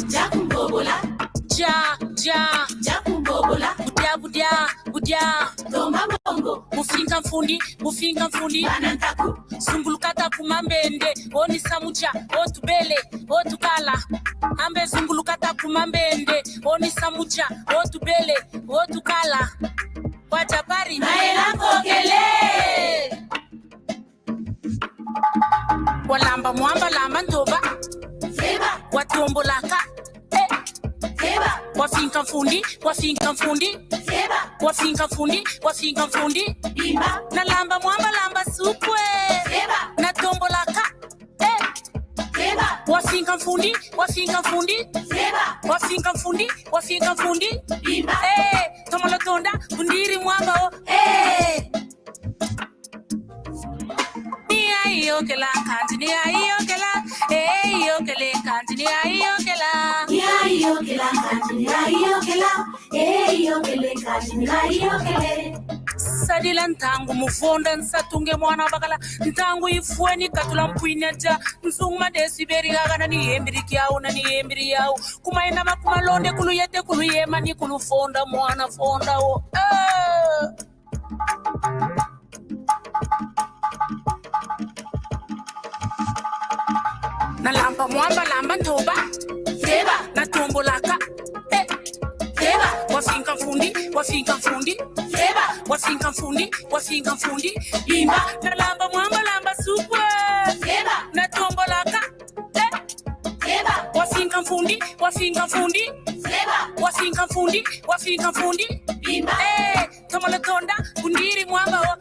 Ja kumbobola. Ja kumbobola. Budia. Toma bongo. Mufinga mfundi. Banantaku. Zungulukata kumambende. Oni samucha, otubele, otukala. Ambe zungulukata kumambende. Oni samucha, otubele, otukala. Wachapari. Maela kokele. Walamba mwamba lamba ntoba. Seba. Watombolaka. Seba. Wafinga mfundi. Seba. Wafinga mfundi. Bimba. Na lamba mwamba lamba supwe. Seba. Na tombolaka. Seba. Wafinga mfundi. Seba. Wafinga mfundi. Bimba. Tomolotonda kundiri mwamba o. Ni ayokela kanti ni ayokela. Yokele kanti ni ayokela. Ni ayokela kanti ni ayokela. Yokele kanti ni ayokele. Sadila ntangu mufonda nsatunge mwana bakala ntangu ifueni katula mpwineta nsungma desiberi gagana ni hembiri yao kumaina makuma londe kuluyete kuluyema ni kulufonda mwana fonda o na lamba mwamba lamba ntoba Seba. na tombolaka Seba. Wafinga mfundi. Seba. Wafinga mfundi. Bimba. Na lamba mwamba lamba supwe. Seba. Na tombolaka. Seba. Wafinga mfundi. Seba. Wafinga mfundi. Bimba. Tomolotonda kundiri mwamba o.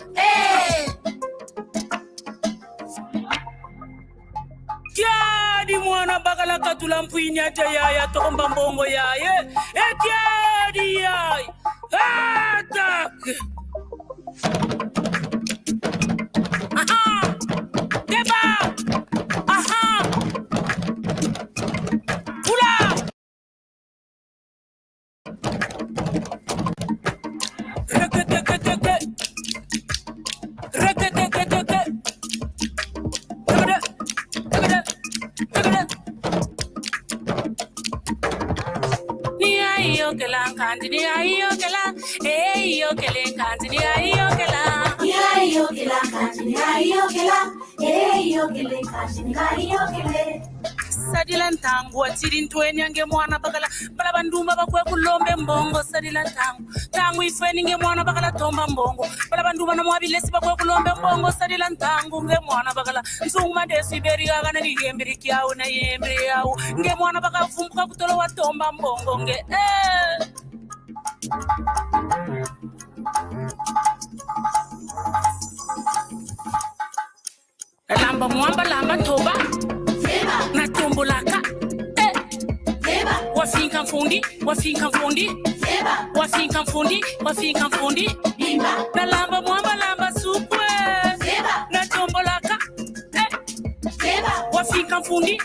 Kiadi mwana bakala katula mpwini ate yaya tomba mbongo yaye. Kiadi yai. Attack. Deba. Pula. Rekete. Ni ayokela kanti ni ayokela. Yokele kanti ni ayokela. Ni ayokela kanti ni ayokela. Yokele kanti ni ayokele. Sadila ntangu watiri ntweni yange mwana bakala bala bandumba bakwe kulombe mbongo sadila ntangu ifeni nge mwana bakala tomba mbongo bala bandumba na mwabilesi bakwe kulombe mbongo sadila ntangu nge mwana bakala nzunguma desiberi gagana ni hembiri yao na hembiri yao nge mwana bakala fumbuka kutolo wa tomba mbongo nge lamba mwamba lamba ntoba Seba. na tombolaka. Seba. Wafinga mfundi. Seba. Wafinga mfundi. Bimba. Na lamba mwamba lamba supwe. Seba. Na tombolaka. Seba. Wafinga mfundi.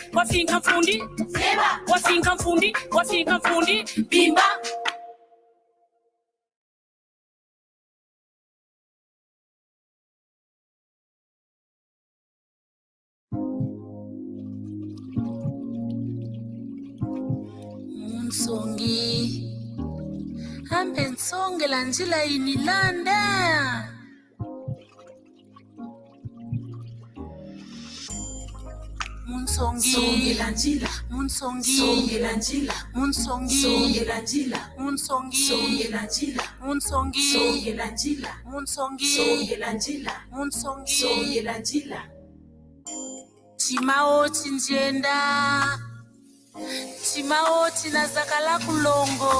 Seba. Wafinga mfundi. Bimba. Munsongi. Ambe nsonge la njila inilanda. Munsongi. Songe la njila. Munsongi. Songe la njila. Munsongi. Songe la njila. Munsongi. Songe la njila. Munsongi. Songe la njila. Munsongi. Songe la njila. Munsongi. Songe la njila. Chimao chinjenda. Chimao chinazakala kulongo.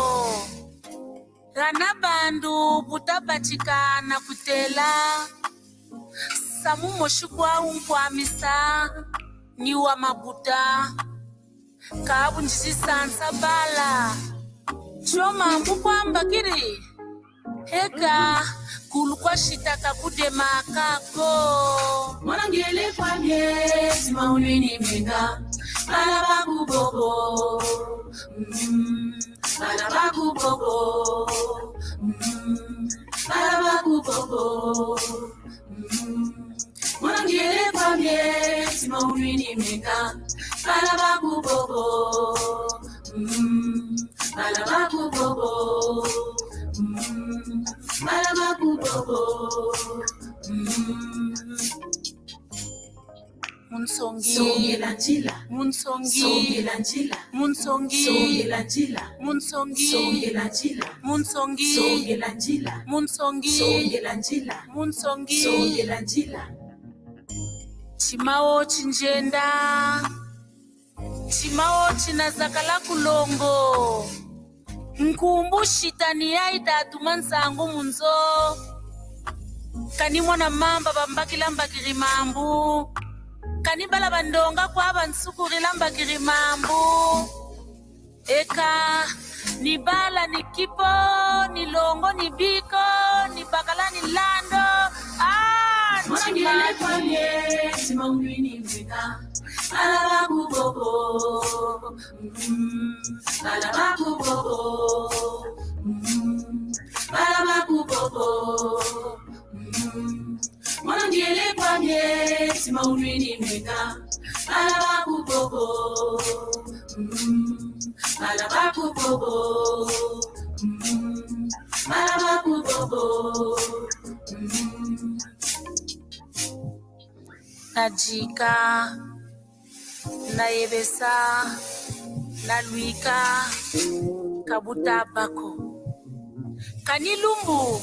Gana bandu butapatikana kutela. Samu moshukwa unkwamisa. Niwa mabuta. Kabu njisisansa bala. Choma mbukwamba kiri. Heka kulukwa shitaka kudema kako. Mwanangele kwa mye. Sima unwini menga. Malabagu bobo. Malabagu bobo. Malabaku bobo. Malabaku bobo. Malabaku bobo. Munsongi, Songelantila, Munsongi, Songelantila, Munsongi, Songelantila, Munsongi, Songelantila, Munsongi, Songelantila, Munsongi, Songelantila, Munsongi, Songelantila. Chimao chinjenda, Chimao chinazakala kulongo, Nkumbu shitani ya itatu mansangu munzo, Kani mwana mamba bambakila mbakiri mambu, Kani bala bandonga kwa bansukuri mbakiri mambu. Eka, ni bala ni kipo, ni longo ni biko, ni bakala ni lando. Mwanangele kwanye, simaunwi ni mwika. Malabaku bobo. Malabaku bobo. Malabaku bobo. Mwanangele kwanye, simaunwi ni mwika. Malabaku bobo. Malabaku bobo. Malabaku bobo. Najika, nayebesa, nalwika, kabuta bako. Kanilumbu,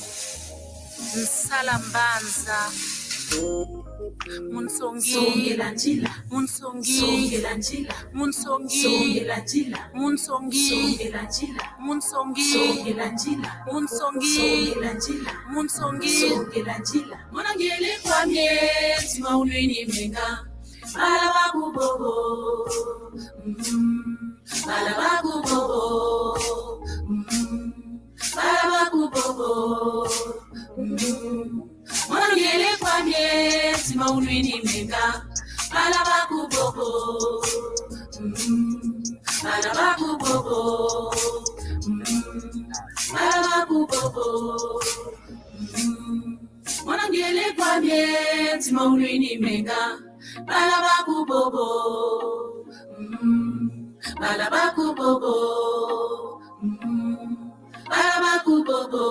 nsalambanza. Munsongi, Songelantila, Munsongi, Songelantila, Munsongi, Songelantila, Munsongi, Songelantila, Munsongi, Songelantila, Munsongi, Songelantila, Munsongi, Songelantila. Mwanangele kwanye, simaunwi mwenga. Malabaku bobo. Malabaku bobo. Malabaku bobo. Mwanangele kwanye, simaunwi mwenga. Malabaku bobo. Malabaku bobo. Malabaku bobo. Mwanangele kwanye, simaunwi mwenga. Malabaku bobo. Malabaku bobo. Malabaku bobo.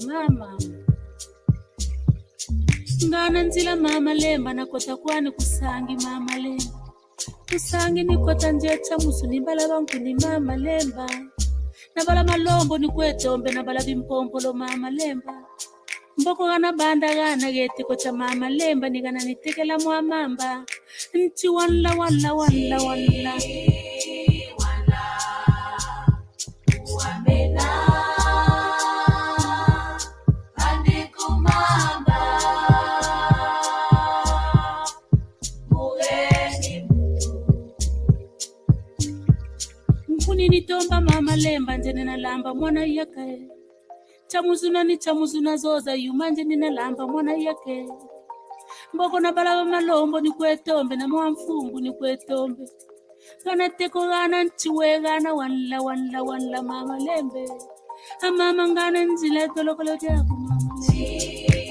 Mama ngana nzila mama lemba nakota kwani kusangi mama lemba kusangi nikota njecha musu nimbala bangu ni mama lemba nabala malombo ni kwetombe nabala bimpompolo mama lemba mboko gana banda gana geti kocha mama lemba ni gana nitekela mwa mamba nti wala nitomba mama lemba njene na lamba mwana yake chamuzuna zoza yumanje nina lamba mwana yake mboko na balaba malombo ni kwetombe na mwamfungu ni kwetombe kana teko gana nchiwe gana wanla mama lembe amama ngana njile tolokolo jaku mama lembe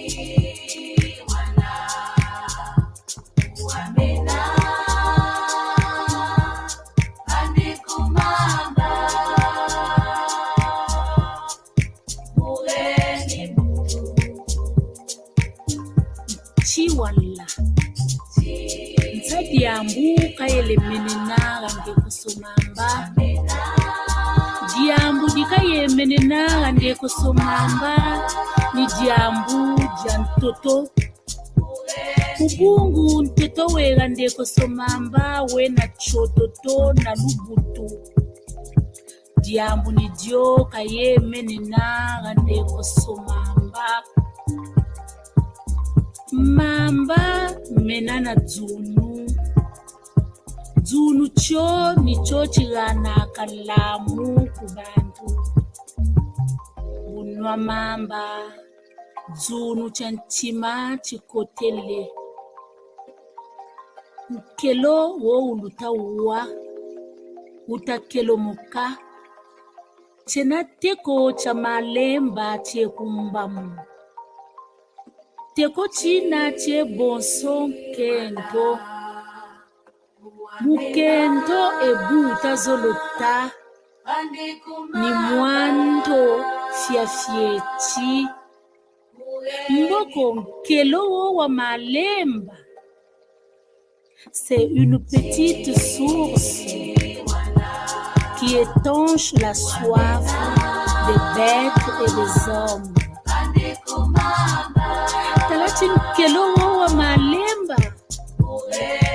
chiwalla nzadi ambuka ele menena nge kusumamba kaye menena ande kusomamba ni jambu jantoto kubungu ntoto wega ande kusomamba we na chototo na lubutu jambu ni dio kaye menena ande kusomamba mamba menana dzunu cho nicho chigana kalamu kubantu unwa mamba dzunu chantima chikotele nkelo wo ulutawa utakelo muka chena teko cha malemba chekumbamu teko china che bonso kento mukento ebuta zolota ni mwando fiafiechi mboko nkelo wa malemba. C'est une petite source qui étanche la soif des bêtes et des hommes. Talati nkelo wa malemba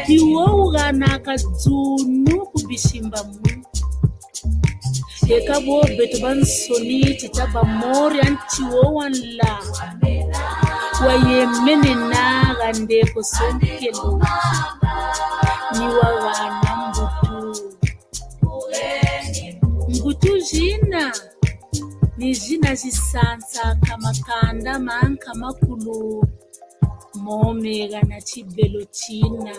iwo uganaka dzunu kubishimba mu eka bo beto bansoni titaba mori antiwo wanla wayemenena gande kosonkelo niwa wana mbutu jina ni jina jisansa kama kanda manka makulu momega na chibelo china.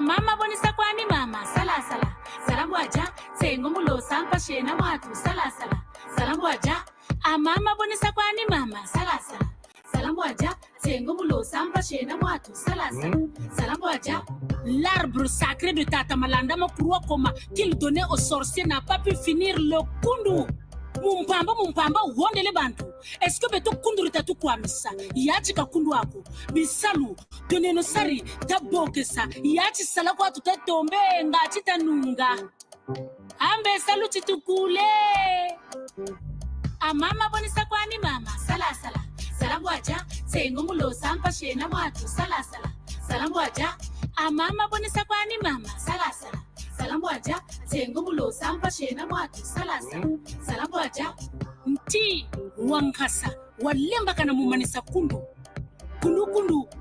Mama bonisa kwani mama sala sala salamu aja sengo mulo sampa shena watu sala sala salamu aja mama bonisa kwani mama sala sala salamu aja sengo mulo sampa shena watu sala sala salamu aja. L'arbre sacré de Tata Malanda Mokruwa Koma qu'il donnait aux sorciers n'a pas pu finir le kundu. Mumpamba wondele bantu. Est-ce que beto kundu tatu kwa misa? Yachi ka kundu wako. Bisalu doneno sari tabokesa. Yachi sala kwa tutatombe ngachi tanunga. Ambe salu chitukule. Mama bonisa kwani mama sala sala. Salamu aja sengo mulo sampa shena watu sala sala. Salamu aja mama bonisa kwani mama sala sala. Salamu aja sengo mulo sampa shena watu sala sala. Salamu aja mti wankasa walemba kana mumanisa kundu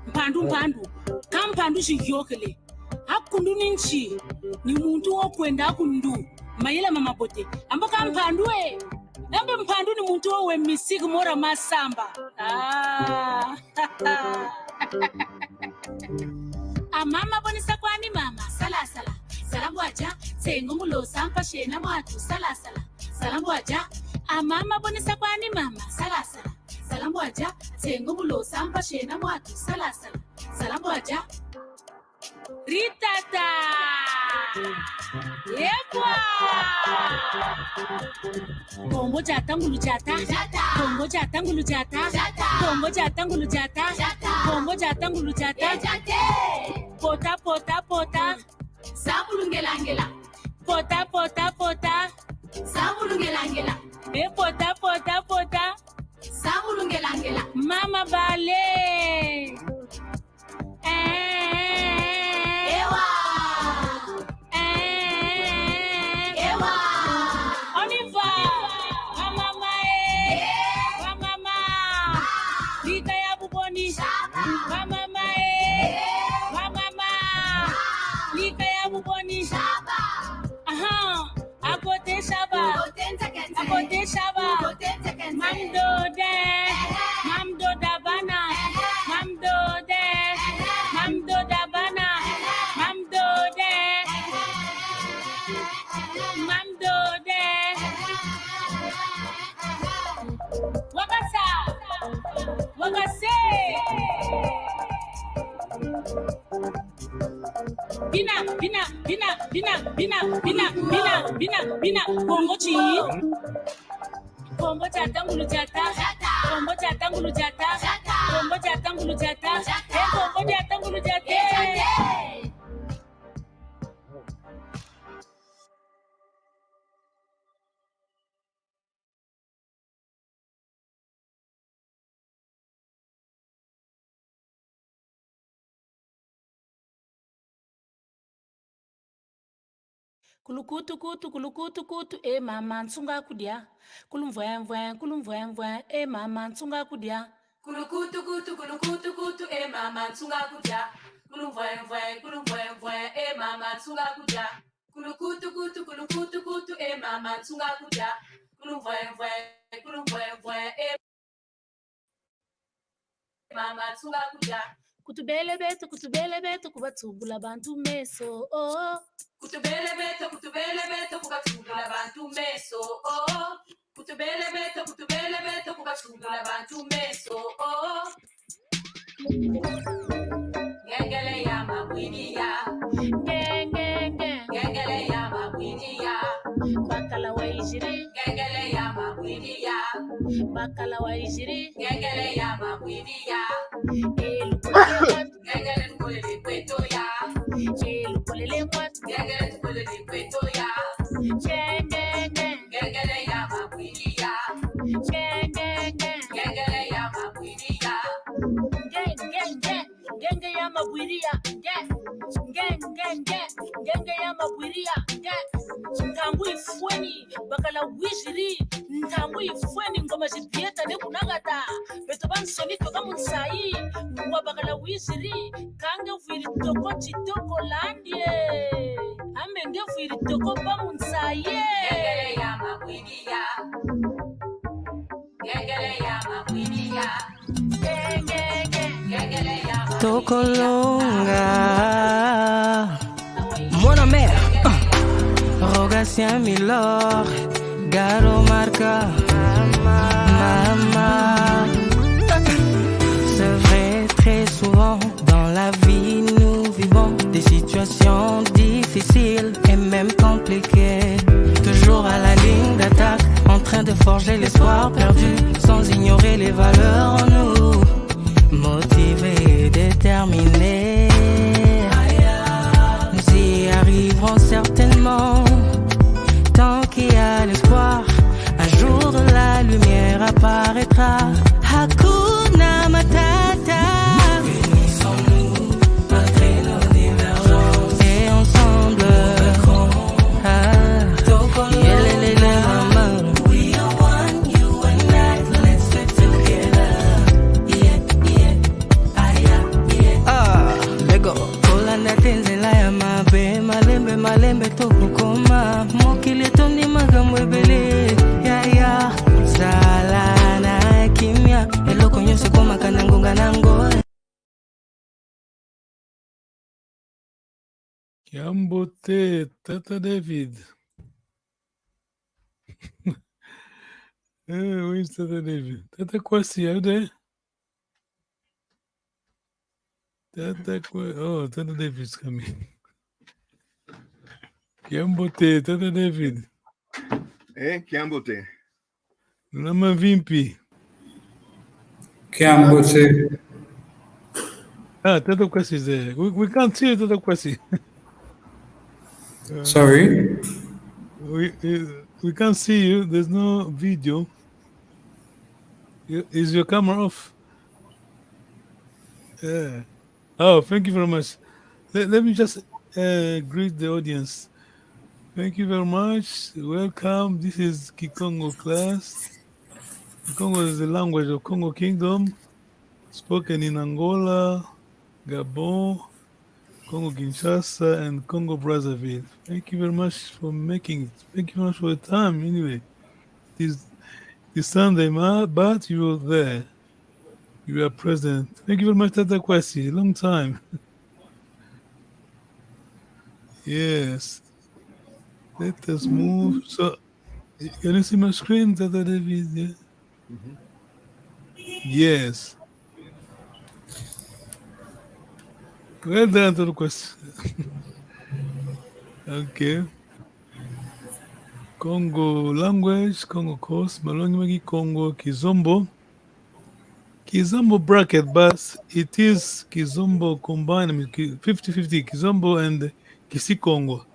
mpandu kampandu shiyokele hakundu ninchi ni muntu wo kwenda kundu mayela mama bote ambaka mpandu nambe mpandu ni muntu wo misigi mora masamba mama bonisa kwani mama sala sala. Salamu aja sengo mulo sampa shena watu sala sala. Salamu aja mama bonisa kwani mama sala sala. Salamu aja sengo mulo sampa shena watu sala sala. Salamu aja ritata yekwa Kongo jatangulu jata Kongo jatangulu jata Kongo jatangulu jata Kongo jatangulu jata pota Sabulungelangela pota Sabulungelangela pota Sabulungelangela mama bale ewa oniva mama Rita ya buboni mama abuboni. Aha. Akote shaba. Akote shaba. Mamdo de. Mamdo dabana. Mamdo de. Mamdo dabana. Mamdo de. Mamdo de. Wakasa. Wakase. Bina, Congo chi. Congo chata ngulu chata. Congo chata ngulu chata. Congo chata ngulu chata. Congo chata ngulu chata. Kulukutu, mama nsunga kudia. Kulumvwe, mama nsunga kudia. Kulukutu, mama nsunga kudia. Kulumvwe, mama nsunga kudia. Kulukutu, mama nsunga kudia. Kulumvwe, mama nsunga kudia. Kutubele beto kubatubula bantu meso oh. Kutubele beto kubatubula bantu meso oh. Kutubele beto kubatubula bantu meso oh. Gengele ya mabwidia. Gengele ya mabwidia. Bakala wa ijiri. Gengele ya mabwidia. Bakala wa ijiri. Gengele ya mabwidia. Gengele tukole de kweto ya. Gengele tukole de kweto ya. Gengele ya mabwidia. Gengele ya mabwidia. Genge ya mabwiria. Genge ya mabwiria. Ntangu ifweni bakala wijiri. Ntangu ifweni ngoma jibieta ne kunagata. Beto bansoni toka munsai. Wa bakala wijiri. Kange ufiri toko chitoko landie. Amenge ufiri toko ba munsai. Gengele ya mabwiria. Gengele ya mabwiria. Tokolonga Mona mère Rogatien Milor Garo Marca Mama C'est vrai, très souvent dans la vie nous vivons des situations difficiles et même compliquées. Toujours à la ligne d'attaque, en train de forger l'espoir perdu, sans ignorer les valeurs en nous. Motivés et déterminés, nous y arriverons certainement. Tant qu'il y a l'espoir, un jour la lumière apparaîtra. Hakuna Matata. Unissons-nous malgré nos divergences. Et ensemble, we are one, you and I, let's stick together. Lego Kolanda tenzela ya mabe malembe tokukoma mokili tondi makambo ebele ya sala na kimia eloko nyonso komaka na ngonga nango. Kiambote, Tata David. Where's Tata David? Tata Kwasi, are you there? Tata David's coming. Kiambote, Tata David. Kiambote. Nama Vimpi. Kiambote. Tata Kwasi is there. We can't see Tata Kwasi. Sorry? We can't see you. There's no video. Is your camera off? Yeah. Oh, thank you very much. Let me just greet the audience. Thank you very much. Welcome. This is Kikongo class. Kikongo is the language of Congo Kingdom, spoken in Angola, Gabon, Congo Kinshasa, and Congo Brazzaville. Thank you very much for making it. Thank you very much for the time. Anyway, this Sunday, but you were there. You were present. Thank you very much, Tata Kwesi. Long time. Yes. Let us move. So, can you see my screen, Tata David? Yeah. Yes. Well done, Tata Kwesi. Okay. Congo language, Congo course, Malongi Magi Congo, Kizombo. Kizombo bracket, but it is Kizombo combined, I mean 50-50, Kizombo and Kisi-Congo.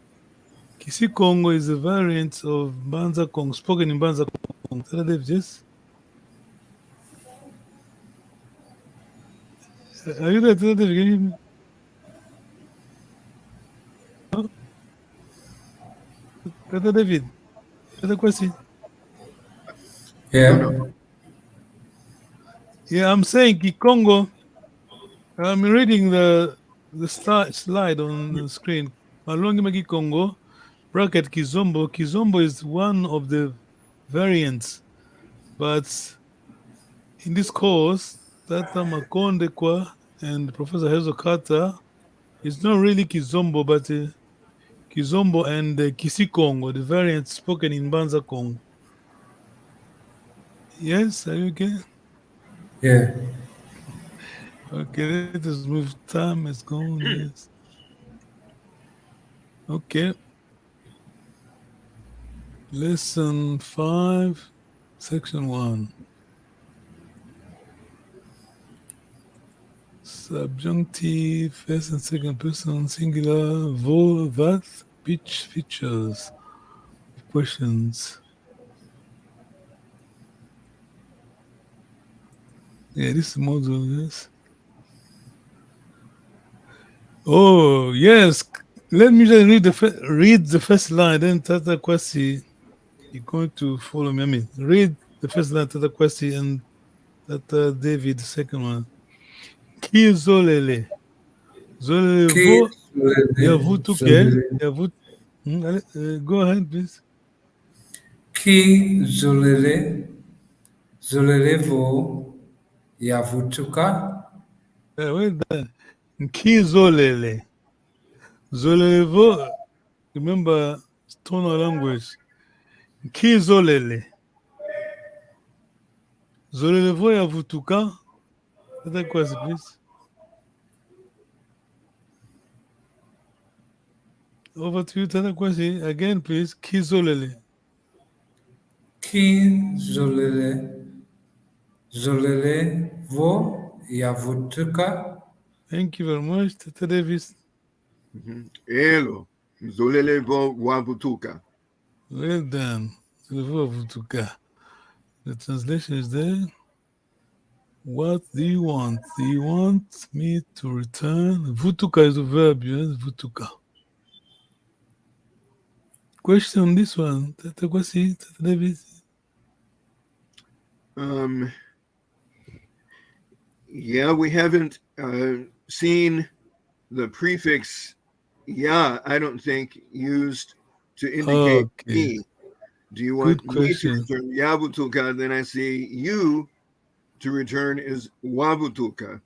Kisi-Congo is a variant of Banza Congo, spoken in Banza Congo. Tell Dave, yes? Are you there, Tell Dave? Can you hear me? No? Tata David, Tata Kwesi. Yeah. No. Yeah, I'm saying Kikongo. I'm reading the slide on the screen. Malongi Magi Congo, bracket Kizombo. Kizombo is one of the variants, but in this course, Tata Makonde Kwa and Professor Hezo Kata, it's not really Kizombo, but Kizombo and Kisi-Congo, the variants spoken in Banza Congo. Yes, are you okay? Yeah. Okay, let us move. Time is gone. Yes. Okay. Lesson 5, Section 1. Subjunctive, first and second person, singular, vol, that, pitch, features, questions. Yeah, this is module, yes. Oh, yes. Let me just read the first line, then Tata Kwesi, you're going to follow me. I mean, read the first line, Tata Kwesi, and Tata David, the second one. Ki zolele. Zolele vo, yavutuke, yavut. Go ahead, please. Ki zolerevo yavutuka. Well done. Ki zolele. Zolele vo, remember, tonal language. Ki zolele. Zolele vo yavutuka. Tata Kwesi, please. Over to you, Tata Kwesi. Again, please. Ki zolele. Ki zolerevo yavutuka. Thank you very much, Tata Davis. Elo. Zolelevo wavutuka. Well done. Zolele vo yavutuka. The translation is there. What do you want? Do you want me to return? Vutuka is the verb, yes? Vutuka. Question on this one, Tata Kwesi, Tata Davis. Yeah, we haven't seen the prefix ya, I don't think, used to indicate me. Do you want Good me to question. return yavutuka? Then I see you to return is wavutuka.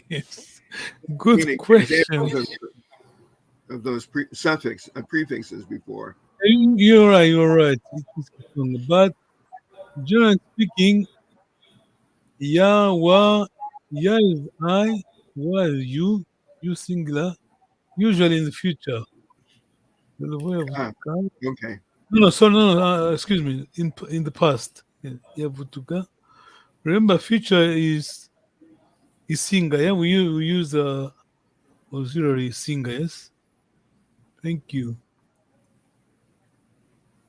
Yes. Good question. Examples of those prefixes before. You're right, you're right. It is Kikongo. But generally speaking, ya, wa, ya is I, wa is you singular, usually in the future. Ah, okay. No, excuse me, in the past. Yeah, Vutuka. Remember, future is singa. Yeah, we use auxiliary singa. Yes. Thank you.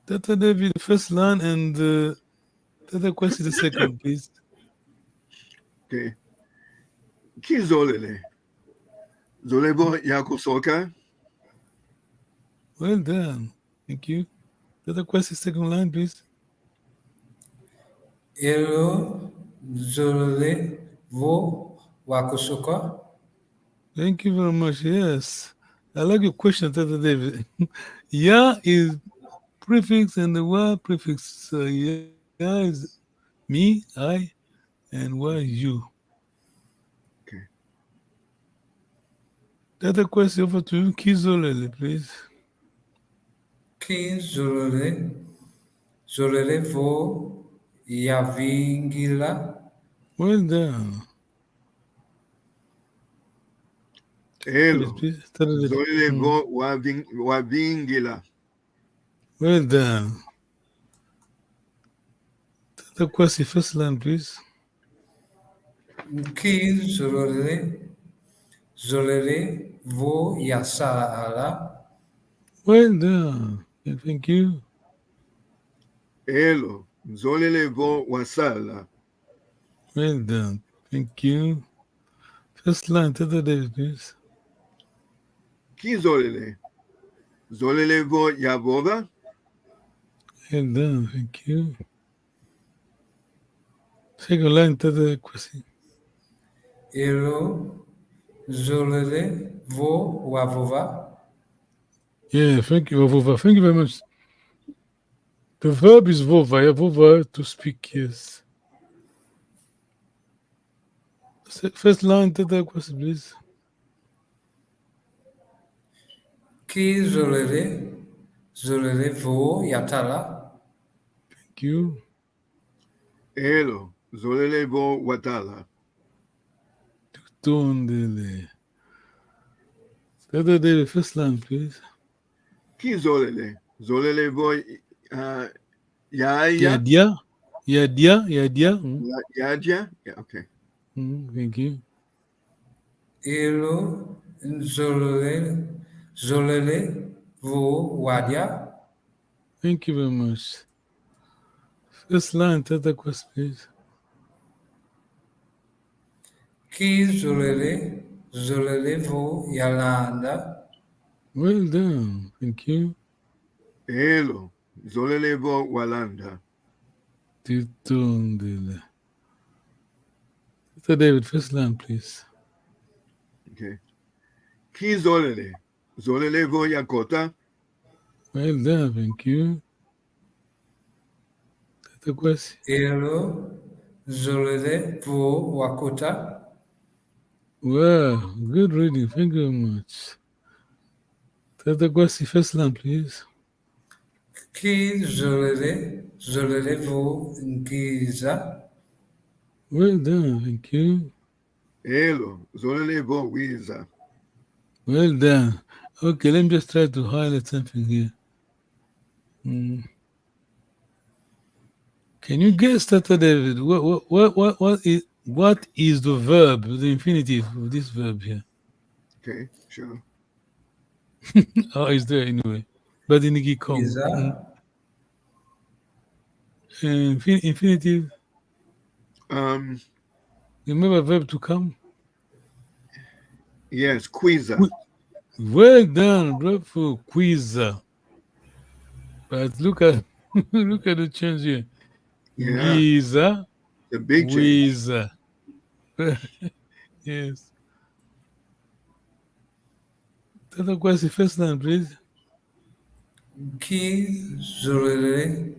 Tata David, the first line, and Tata Kwesi, the second, please. Okay. Kizolele. Zolebo yakusoka. Well done. Thank you. Tata Kwesi, second line, please. Elo zolerevo wakusuka. Thank you very much. Yes. I like your question, Tata David. Ya is prefix and the wa prefix. So ya is me, I, and wa is you. Okay. Tata question over to you, Kizolele, please. Ki zolele vo yavingila. Well done. Elo. Please. Tata David. Zolevo wavingila. Well done. Tata question, first line, please. Ki zolele vo yasala. Well done. Thank you. Elo. Zolevo wasala. Well done. Thank you. First line, Tata David, please. Ki zolele. Zolevo yavova. Well done. Thank you. Second line, Tata question. Elo zolele vo wavova. Yeah, thank you, Vova. Thank you very much. The verb is Vova. Yeah, Vova to speak, yes. First line, Tata question, please. Ki zolele vo yatala. Thank you. Elo. Zolevo watala. Tondele. Tata David, first line, please. Ki zolele. Zolevo yaya. Yadia. Yadia. Yaja. Yeah, okay. Thank you. Elo zolele vo wadia. Thank you very much. First line, Tata question, please. Ki zolele vo yalanda. Well done. Thank you. Elo. Zolevo walanda. Tondele. Tata David, first line, please. Okay. Ki zolele. Zolevo yakota. Well done. Thank you. Tata question. Elo zolele vo wakota. Wow, good reading. Thank you very much. Tata Kwasi, first line, please. Ki zolele vo ngiza. Well done. Thank you. Elo. Zolevo wiza. Well done. Okay, let me just try to highlight something here. Can you guess, Tata David, what is the verb, the infinitive of this verb here? Okay, sure. Oh, is there anyway? But in the Kong. Iza. Infinitive. Remember verb to come? Yes, quiza. Well done, bravo, quiza. But look at look at the change here. Yeah. Giza, The big change. Wiza. Yes. Tata Kwasi, first line, please. Ki zolele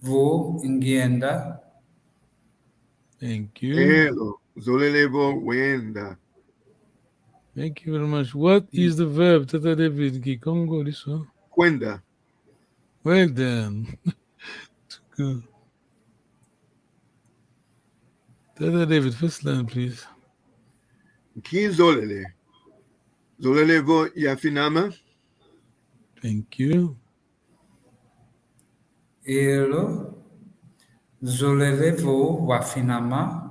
vo ngienda. Thank you. Elo. Zolevo wenda. Thank you very much. What is the verb, Tata David Kikongo, this one? Kwenda. Well done. Good. Tata David, first line, please. Ki zolele. Zolevo yafinama. Thank you. Elo zolele vo wafinama.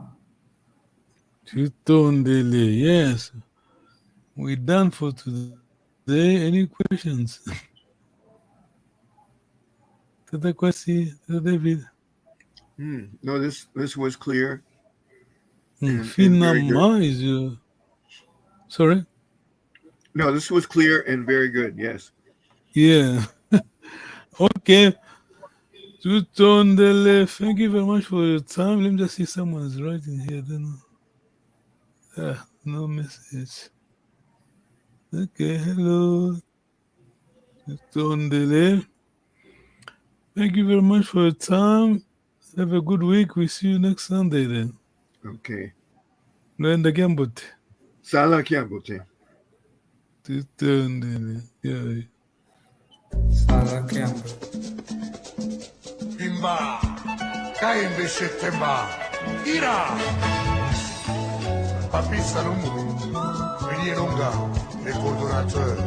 Chutondele. Yes. We're done for today. Any questions? Tata Kwasi, Tata David. No, this was clear. And very Finama good. is your. Sorry? No, this was clear and very good. Yes. Yeah. Okay. Chutondele. Thank you very much for your time. Let me just see someone's writing here. Then. No message. Okay, hello. Tondele. Thank you very much for your time. Have a good week. We see you next Sunday then. Okay. Naenda Kiambote. Sala Kiambote. Tondele. Yeah. Sala Kiambote. Bimba, Kaimbe Shetemba, Ira, Papi Salomou, Villiers-Longa, les coordonnateurs,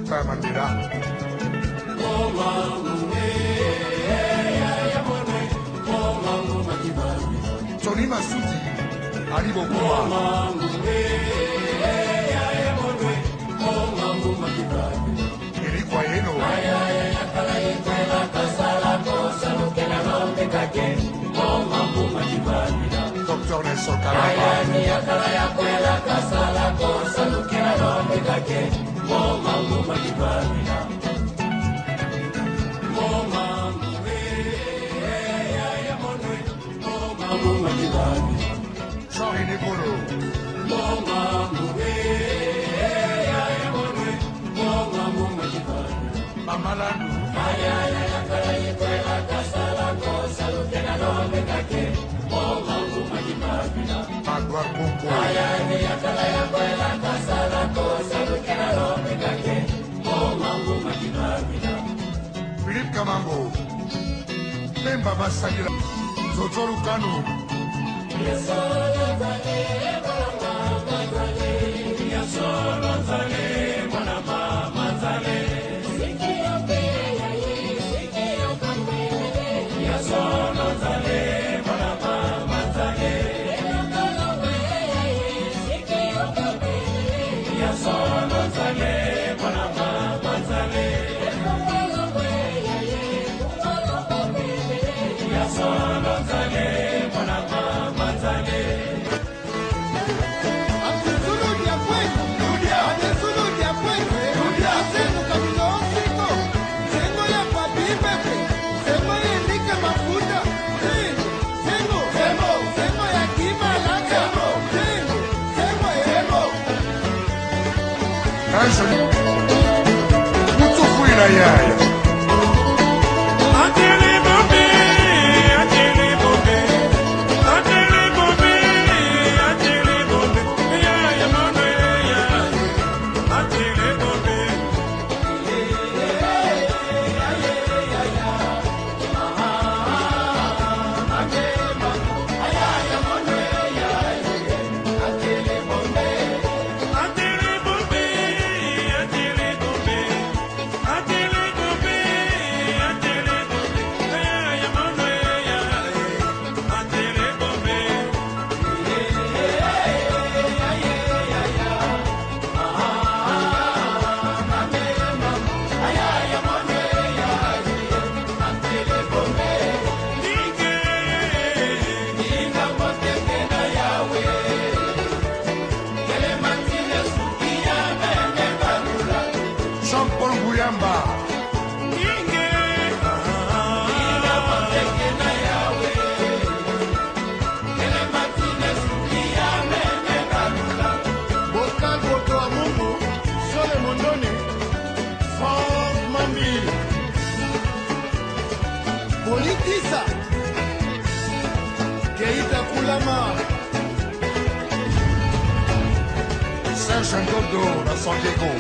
Père Mandela. Tony Masuti, Ali Bokuma. Eric Wayeno. Dr. Nelson Kalaba. Jean-René Bolo. Mamalandu. Magwar Bongo. Philippe Kamango. Memba Masagila. Zotoru Kanu. Mutukuila yaya. Jean-Paul Bouyamba. Politisa Keita Kulama Serge Ngodo na San Diego.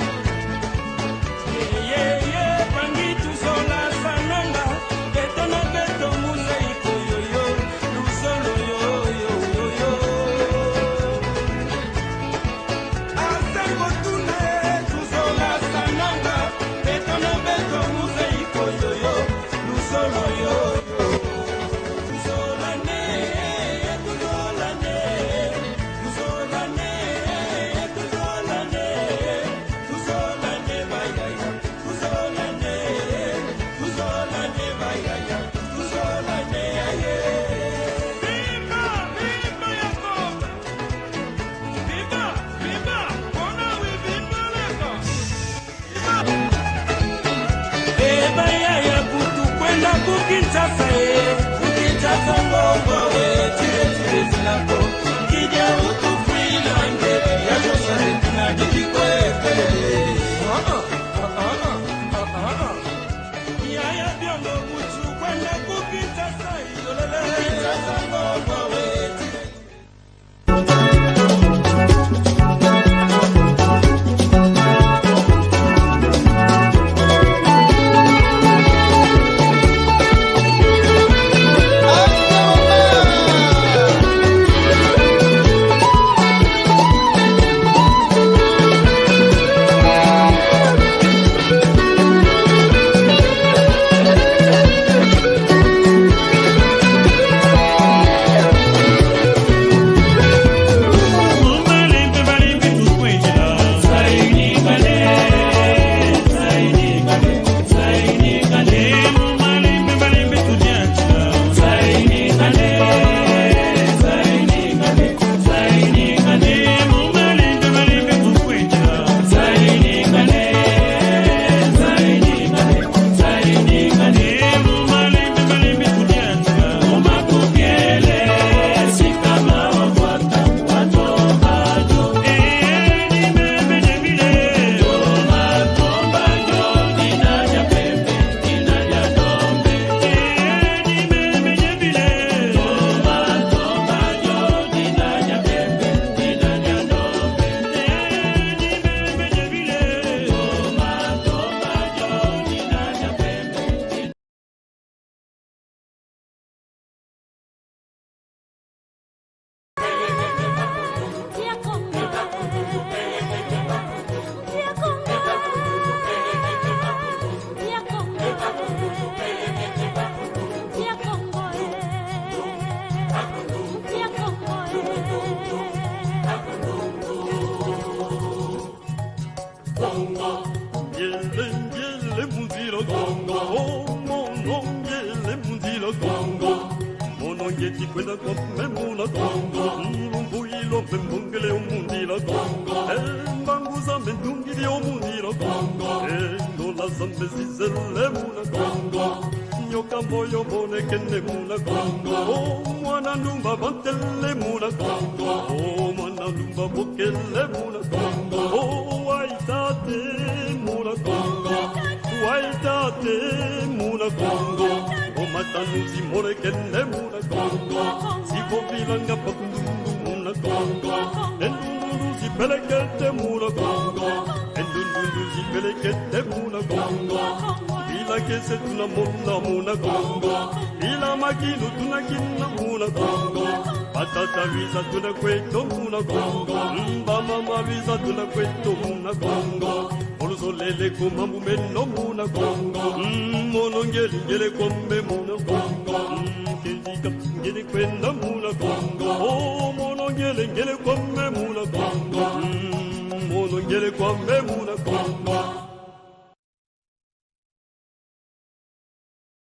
Ukitaka ngongo we chile chile zinako kija huku Freeland. Congo, yele mundilo Congo, oh mono yele mundilo Congo, mono yeti kwenda kwa memuna Congo, mbuilo mbungile umundilo Congo, mbanguza mendungili umundilo Congo, ndola zambe zizele muna Congo, nyoka moyo bone kene muna Congo, oh mwana numba bantele muna Congo, oh mwana numba bokele muna Congo, oh waitate muna Congo, waitate muna Congo, oh matanuzi more kene muna Congo, sipo bilanga pakundu muna Congo, endundu zipelekete muna Congo, endundu zipelekete muna Congo, ila kese tunamona muna Congo, ila makinu tunakina muna Congo, patata visa tunakweto muna Congo, mama visa tunakweto muna Congo, olusolele kumambu meno muna Congo, mono ngele kombe muna Congo, kizika ngele kwenda muna Congo, oh mono ngele kombe muna Congo, mono ngele kombe muna Congo.